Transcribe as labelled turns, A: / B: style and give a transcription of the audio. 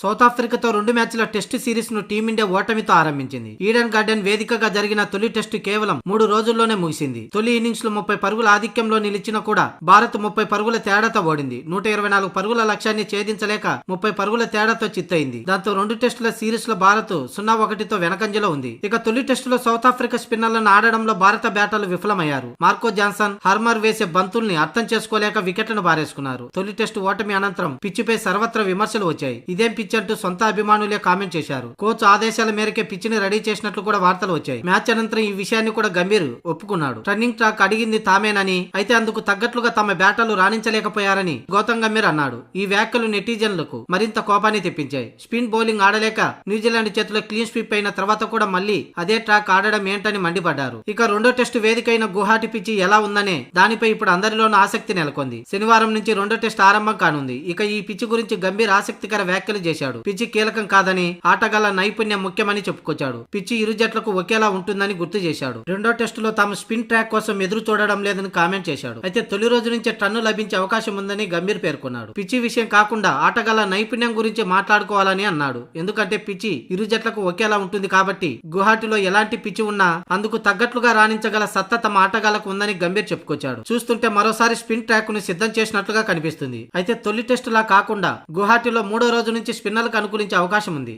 A: South ఆఫ్రికాతో 2 మ్యాచ్ల test series ను team India ఓటమితో ఆరంభించింది. ఈడెన్ గార్డెన్ వేదికగా జరిగిన తొలి టెస్టు కేవలం 3 రోజుల్లోనే ముగిసింది. తొలి ఇన్నింగ్స్ లో 30 పరుగుల ఆధిక్యంలో నిలిచినా కూడా భారత్ 30 పరుగుల తేడాతో ఓడింది. 124 పరుగుల లక్ష్యాన్ని ఛేదించలేక 30 పరుగుల తేడాతో చిత్తయింది. దాంతో 2 టెస్టుల సిరీస్ లో భారత్ 0-1తో వెనకంజలో ఉంది. ఇక తొలి టెస్టులో సౌత్ ఆఫ్రికా స్పిన్నర్లను ఆడడంలో భారత బ్యాటర్లు విఫలమయ్యారు. మార్కో జాన్సన్, హర్మర్ వేసే బంతుల్ని అర్థం చేసుకోలేక వికెట్లను బారేసుకున్నారు. తొలి టెస్టు ఓటమి అనంతరం పిచ్చిపై సర్వత్రా విమర్శలు వచ్చాయి. ఇదేం పిచ్ అంటూ సొంత అభిమానులే కామెంట్ చేశారు. కోచ్ ఆదేశాల మేరకే పిచ్చిని రెడీ చేసినట్లు కూడా వార్తలు వచ్చాయి. మ్యాచ్ అనంతరం ఈ విషయాన్ని కూడా గంభీర్ ఒప్పుకున్నాడు. టర్నింగ్ ట్రాక్ అడిగింది తామేనని, అయితే అందుకు తగ్గట్లుగా తమ బ్యాటర్లు రాణించలేకపోయారని గౌతమ్ గంభీర్ అన్నాడు. ఈ వ్యాఖ్యలు నెటిజన్లకు మరింత కోపాన్ని తెప్పించాయి. స్పిన్ బౌలింగ్ ఆడలేక న్యూజిలాండ్ చేతిలో క్లీన్ స్వీప్ అయిన తర్వాత కూడా మళ్లీ అదే ట్రాక్ ఆడడం ఏంటని మండిపడ్డారు. ఇక రెండో టెస్టు వేదిక అయిన గువాహటి పిచ్చి ఎలా ఉందనే దానిపై ఇప్పుడు అందరిలోనూ ఆసక్తి నెలకొంది. శనివారం నుంచి రెండో టెస్ట్ ఆరంభం కానుంది. ఇక ఈ పిచ్చి గురించి గంభీర్ ఆసక్తికర వ్యాఖ్యలు చేశాడు. పిచ్చి కీలకం కాదని, ఆటగాళ్ల నైపుణ్యం ముఖ్యమని చెప్పుకొచ్చాడు. పిచ్చి ఇరు జట్లకు ఒకేలా ఉంటుందని గుర్తు చేశాడు. రెండో టెస్టులో తాము స్పిన్ ట్రాక్ కోసం ఎదురు చూడడం లేదని కామెంట్ చేశాడు. అయితే తొలి రోజు నుంచే టన్ను లభించే అవకాశం ఉందని గంభీర్ పేర్కొన్నాడు. పిచ్చి విషయం కాకుండా ఆటగాళ్ల నైపుణ్యం గురించి మాట్లాడుకోవాలని అన్నాడు. ఎందుకంటే పిచ్చి ఇరు జట్లకు ఒకేలా ఉంటుంది కాబట్టి గువాహటిలో ఎలాంటి పిచ్చి ఉన్నా అందుకు తగ్గట్లుగా రాణించగల సత్తా తమ ఆటగాళ్లకు ఉందని గంభీర్ చెప్పుకొచ్చాడు. చూస్తుంటే మరోసారి స్పిన్ ట్రాక్ ను సిద్ధం చేసినట్లుగా కనిపిస్తుంది. అయితే తొలి టెస్టులా కాకుండా గువాహటిలో 3వ రోజు నుంచి స్పిన్నర్లకు అనుకూలించే అవకాశం ఉంది.